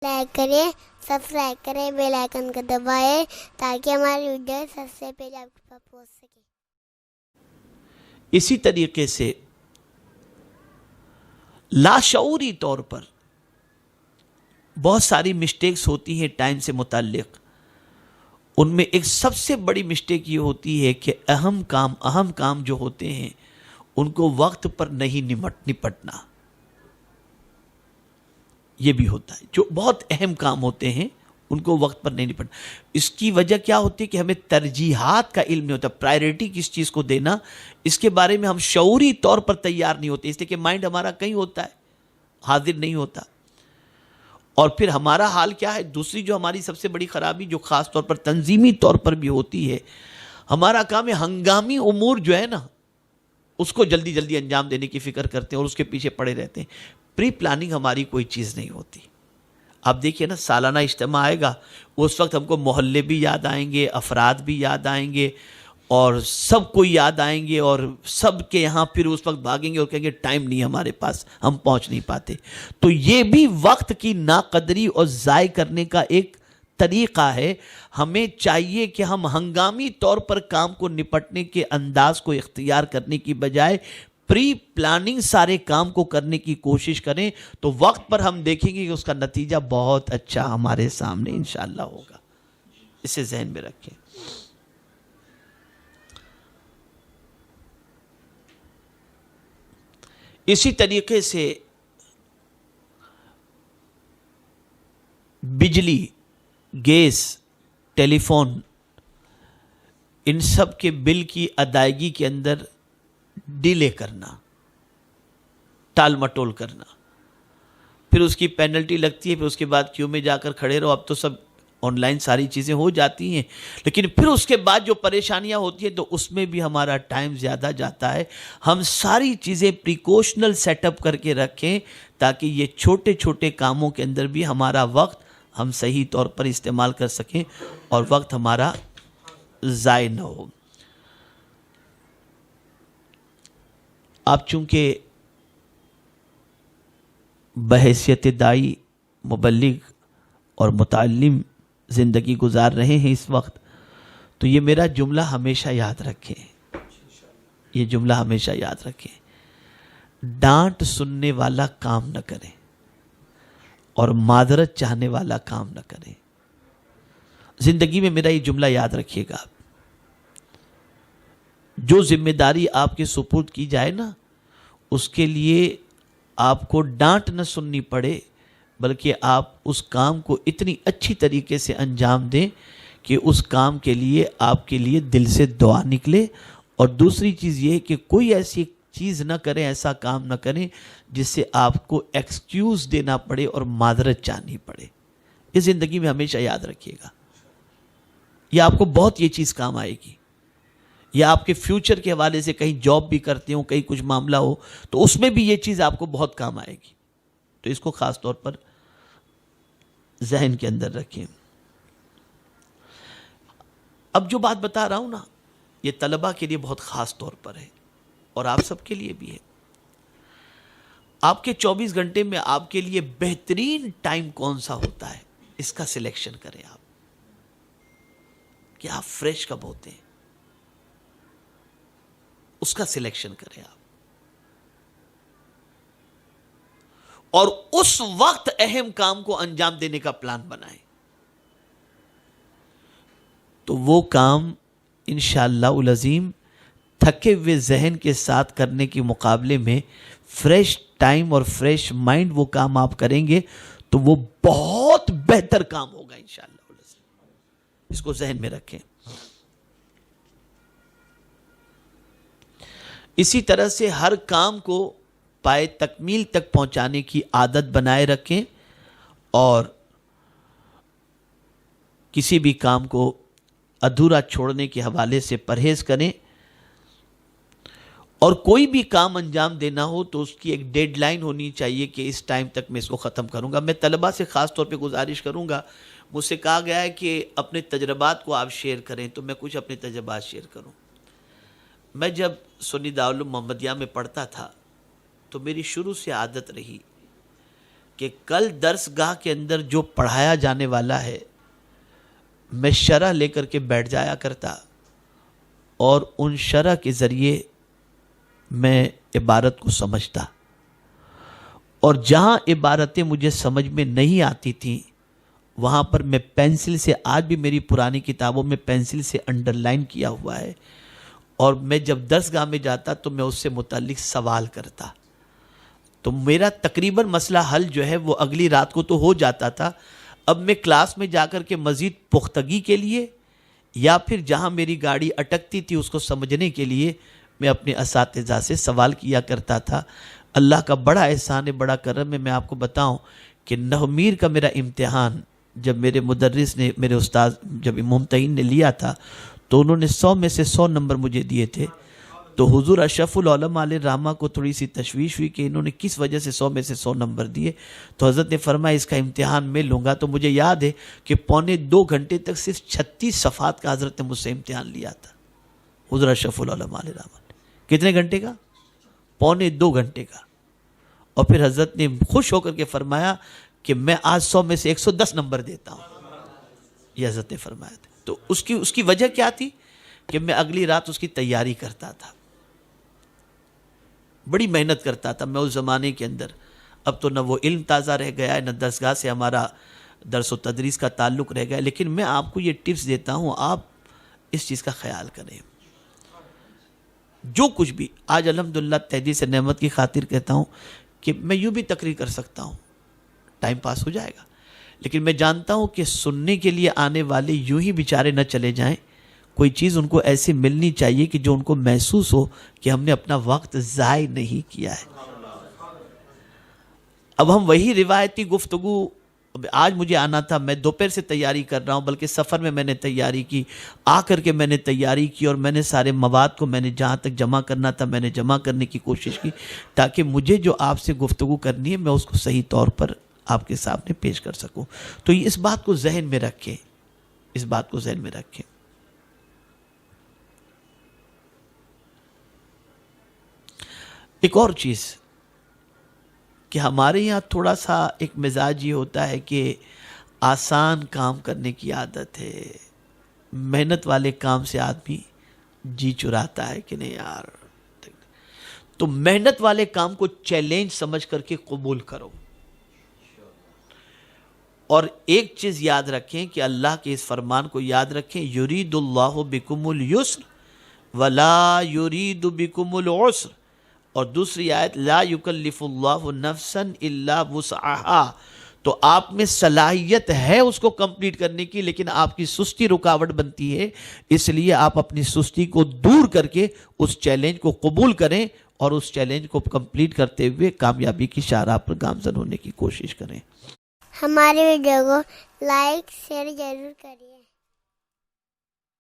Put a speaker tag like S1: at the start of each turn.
S1: Like کریں، subscribe کریں، bell icon کو دبائیں تاکہ ہماری ویڈیو سب سے پہلے آپ کے پاس پہنچ سکے۔
S2: اسی طریقے سے لاشعوری طور پر بہت ساری مسٹیکس ہوتی ہیں ٹائم سے متعلق۔ ان میں ایک سب سے بڑی مسٹیک یہ ہوتی ہے کہ اہم کام جو ہوتے ہیں ان کو وقت پر نہیں نپٹنا۔ یہ بھی ہوتا ہے، جو بہت اہم کام ہوتے ہیں ان کو وقت پر نہیں نپٹنا۔ اس کی وجہ کیا ہوتی ہے کہ ہمیں ترجیحات کا علم نہیں ہوتا، پرائیورٹی کس چیز کو دینا، اس کے بارے میں ہم شعوری طور پر تیار نہیں ہوتے، اس لیے کہ مائنڈ ہمارا کہیں ہوتا ہے، حاضر نہیں ہوتا۔ اور پھر ہمارا حال کیا ہے؟ دوسری جو ہماری سب سے بڑی خرابی جو خاص طور پر تنظیمی طور پر بھی ہوتی ہے، ہمارا کام ہے ہنگامی امور جو ہے نا اس کو جلدی جلدی انجام دینے کی فکر کرتے ہیں اور اس کے پیچھے پڑے رہتے ہیں۔ پری پلاننگ ہماری کوئی چیز نہیں ہوتی۔ آپ دیکھیے نا، سالانہ اجتماع آئے گا، اس وقت ہم کو محلے بھی یاد آئیں گے، افراد بھی یاد آئیں گے اور سب کو یاد آئیں گے، اور سب کے یہاں پھر اس وقت بھاگیں گے اور کہیں گے ٹائم نہیں ہمارے پاس، ہم پہنچ نہیں پاتے۔ تو یہ بھی وقت کی ناقدری اور ضائع کرنے کا ایک طریقہ ہے۔ ہمیں چاہیے کہ ہم ہنگامی طور پر کام کو نپٹنے کے انداز کو اختیار کرنے کی بجائے پری پلاننگ سارے کام کو کرنے کی کوشش کریں، تو وقت پر ہم دیکھیں گے کہ اس کا نتیجہ بہت اچھا ہمارے سامنے انشاءاللہ ہوگا۔ اسے ذہن میں رکھیں۔ اسی طریقے سے بجلی، گیس، ٹیلی فون، ان سب کے بل کی ادائیگی کے اندر ڈیلے کرنا، ٹال مٹول کرنا، پھر اس کی پینلٹی لگتی ہے، پھر اس کے بعد کیو میں جا کر کھڑے رہو۔ اب تو سب آن لائن ساری چیزیں ہو جاتی ہیں، لیکن پھر اس کے بعد جو پریشانیاں ہوتی ہیں تو اس میں بھی ہمارا ٹائم زیادہ جاتا ہے۔ ہم ساری چیزیں پریکوشنل سیٹ اپ کر کے رکھیں تاکہ یہ چھوٹے چھوٹے کاموں کے اندر بھی ہمارا وقت ہم صحیح طور پر استعمال کر سکیں اور وقت ہمارا ضائع نہ ہو۔ آپ چونکہ بحیثیت داعی، مبلغ اور متعلم زندگی گزار رہے ہیں اس وقت، تو یہ میرا جملہ ہمیشہ یاد رکھیں، یہ جملہ ہمیشہ یاد رکھیں۔ ڈانٹ سننے والا کام نہ کریں اور معذرت چاہنے والا کام نہ کریں۔ زندگی میں میرا یہ جملہ یاد رکھیے گا۔ جو ذمہ داری آپ کے سپرد کی جائے نا، اس کے لیے آپ کو ڈانٹ نہ سننی پڑے، بلکہ آپ اس کام کو اتنی اچھی طریقے سے انجام دیں کہ اس کام کے لیے آپ کے لیے دل سے دعا نکلے۔ اور دوسری چیز یہ کہ کوئی ایسی چیز نہ کریں، ایسا کام نہ کریں جس سے آپ کو ایکسکیوز دینا پڑے اور معذرت چاہنی پڑے۔ یہ زندگی میں ہمیشہ یاد رکھیے گا، یہ آپ کو بہت یہ چیز کام آئے گی۔ یا آپ کے فیوچر کے حوالے سے کہیں جاب بھی کرتے ہوں، کہیں کچھ معاملہ ہو، تو اس میں بھی یہ چیز آپ کو بہت کام آئے گی۔ تو اس کو خاص طور پر ذہن کے اندر رکھیں۔ اب جو بات بتا رہا ہوں نا، یہ طلبہ کے لیے بہت خاص طور پر ہے اور آپ سب کے لیے بھی ہے۔ آپ کے 24 گھنٹے میں آپ کے لیے بہترین ٹائم کون سا ہوتا ہے، اس کا سلیکشن کریں آپ، کہ آپ فریش کب ہوتے ہیں، اس کا سلیکشن کریں آپ، اور اس وقت اہم کام کو انجام دینے کا پلان بنائیں، تو وہ کام انشاءاللہ العظیم تھکے ہوئے ذہن کے ساتھ کرنے کے مقابلے میں فریش ٹائم اور فریش مائنڈ وہ کام آپ کریں گے تو وہ بہت بہتر کام ہوگا انشاءاللہ العظیم۔ اس کو ذہن میں رکھیں۔ اسی طرح سے ہر کام کو پائے تکمیل تک پہنچانے کی عادت بنائے رکھیں اور کسی بھی کام کو ادھورا چھوڑنے کے حوالے سے پرہیز کریں، اور کوئی بھی کام انجام دینا ہو تو اس کی ایک ڈیڈ لائن ہونی چاہیے کہ اس ٹائم تک میں اس کو ختم کروں گا۔ میں طلبہ سے خاص طور پہ گزارش کروں گا، مجھ سے کہا گیا ہے کہ اپنے تجربات کو آپ شیئر کریں، تو میں کچھ اپنے تجربات شیئر کروں۔ میں جب سنی دارالعلوم محمدیہ میں پڑھتا تھا تو میری شروع سے عادت رہی کہ کل درس گاہ کے اندر جو پڑھایا جانے والا ہے میں شرح لے کر کے بیٹھ جایا کرتا اور ان شرح کے ذریعے میں عبارت کو سمجھتا، اور جہاں عبارتیں مجھے سمجھ میں نہیں آتی تھیں وہاں پر میں پینسل سے، آج بھی میری پرانی کتابوں میں پینسل سے انڈر لائن کیا ہوا ہے، اور میں جب درس گاہ میں جاتا تو میں اس سے متعلق سوال کرتا، تو میرا تقریباً مسئلہ حل جو ہے وہ اگلی رات کو تو ہو جاتا تھا۔ اب میں کلاس میں جا کر کے مزید پختگی کے لیے یا پھر جہاں میری گاڑی اٹکتی تھی اس کو سمجھنے کے لیے میں اپنے اساتذہ سے سوال کیا کرتا تھا۔ اللہ کا بڑا احسان ہے، بڑا کرم ہے، میں آپ کو بتاؤں کہ نومیر کا میرا امتحان جب میرے مدرس نے، میرے استاد جب ممتحن نے لیا تھا تو انہوں نے 100 میں سے 100 نمبر مجھے دیے تھے، تو حضور اشرف العلماء علیہ رحمہ کو تھوڑی سی تشویش ہوئی کہ انہوں نے کس وجہ سے 100 میں سے 100 نمبر دیے، تو حضرت نے فرمایا اس کا امتحان میں لوں گا۔ تو مجھے یاد ہے کہ 1.25 گھنٹے تک صرف 36 صفحات کا حضرت نے مجھ سے امتحان لیا تھا، حضور اشرف العلماء علیہ رحمہ نے۔ کتنے گھنٹے کا؟ 1.25 گھنٹے کا۔ اور پھر حضرت نے خوش ہو کر کے فرمایا کہ میں آج 100 میں سے 110 نمبر دیتا ہوں، یہ حضرت نے فرمایا تھا۔ تو اس کی وجہ کیا تھی کہ میں اگلی رات اس کی تیاری کرتا تھا، بڑی محنت کرتا تھا میں اس زمانے کے اندر۔ اب تو نہ وہ علم تازہ رہ گیا ہے، نہ درسگاہ سے ہمارا درس و تدریس کا تعلق رہ گیا، لیکن میں آپ کو یہ ٹپس دیتا ہوں، آپ اس چیز کا خیال کریں۔ جو کچھ بھی آج الحمدللہ تحدیث نعمت کی خاطر کہتا ہوں کہ میں یوں بھی تقریر کر سکتا ہوں، ٹائم پاس ہو جائے گا، لیکن میں جانتا ہوں کہ سننے کے لیے آنے والے یوں ہی بیچارے نہ چلے جائیں، کوئی چیز ان کو ایسی ملنی چاہیے کہ جو ان کو محسوس ہو کہ ہم نے اپنا وقت ضائع نہیں کیا ہے۔ اب ہم وہی روایتی گفتگو، آج مجھے آنا تھا، میں دوپہر سے تیاری کر رہا ہوں، بلکہ سفر میں نے تیاری کی، آ کر کے میں نے تیاری کی، اور میں نے سارے مواد کو میں نے جہاں تک جمع کرنا تھا میں نے جمع کرنے کی کوشش کی، تاکہ مجھے جو آپ سے گفتگو کرنی ہے میں اس کو صحیح طور پر آپ کے سامنے پیش کر سکوں۔ تو اس بات کو ذہن میں رکھیں، اس بات کو ذہن میں رکھیں۔ ایک اور چیز کہ ہمارے یہاں تھوڑا سا ایک مزاج یہ ہوتا ہے کہ آسان کام کرنے کی عادت ہے، محنت والے کام سے آدمی جی چراتا ہے کہ نہیں یار، تو محنت والے کام کو چیلنج سمجھ کر کے قبول کرو، اور ایک چیز یاد رکھیں کہ اللہ کے اس فرمان کو یاد رکھیں، یرید اللہ بکم اليسر ولا یرید بکم العسر، اور دوسری آیت لا یکلف اللہ نفسا الا وسعہا، تو آپ میں صلاحیت ہے اس کو کمپلیٹ کرنے کی، لیکن آپ کی سستی رکاوٹ بنتی ہے، اس لیے آپ اپنی سستی کو دور کر کے اس چیلنج کو قبول کریں اور اس چیلنج کو کمپلیٹ کرتے ہوئے کامیابی کی شاہراہ پر گامزن ہونے کی کوشش کریں۔
S1: ہمارے ویڈیو کو لائک شیئر ضرور کریے۔